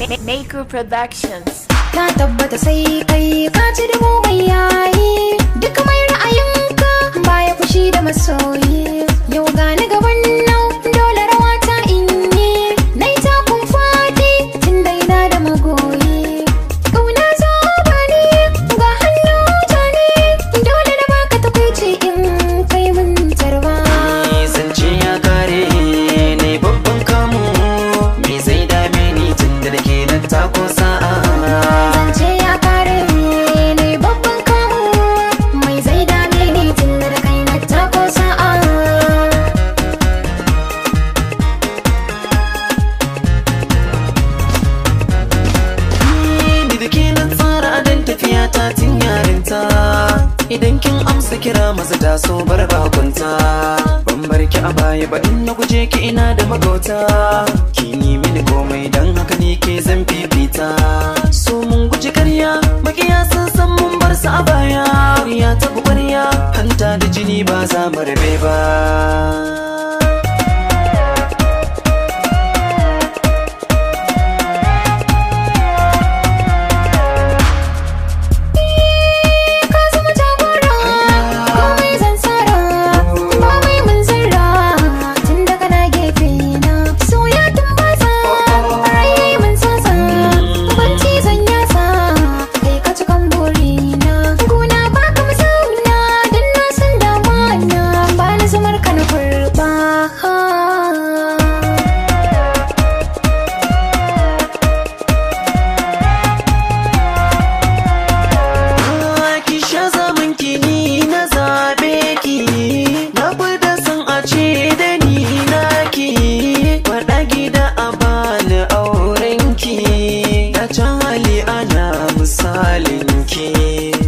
Maker Productions. Ka tabbata sai kai ka ci dubu mai yayi, duk mai ra'ayinka baya fushi da masoyi. Yau gani gaban nan dole rawa ta inye, nai ta kun faɗi tun da ina da magoyi. Ƙauna zaba ne ga hannu ta ne, dole na baka takaici in kai mun tarba. Zance ya kare ne babban kamu, me zai dame ni tun da ke nan tako sa'a. Zance ya kare ne babban kamu, mai zai dame ni tun da kai na tako sa'a. Ni da ke nan tsara adon tafiya ta tun yarinta, idan kin amsa kira maza da so bar bakunta. Ban bar ki a baya ba in na guje ki ina da magauta, ki yi mini komai don haka ni ke zan fifita. So mun guji karya makiya sun san mun bar su a baya, ƙwarya ta ƙwarya hanta da jini ba za mu rabe ba.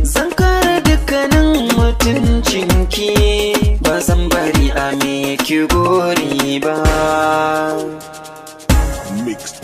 Zan kare dukkanin mutuncinki, ba zan bari a me ki gori ba. Mixed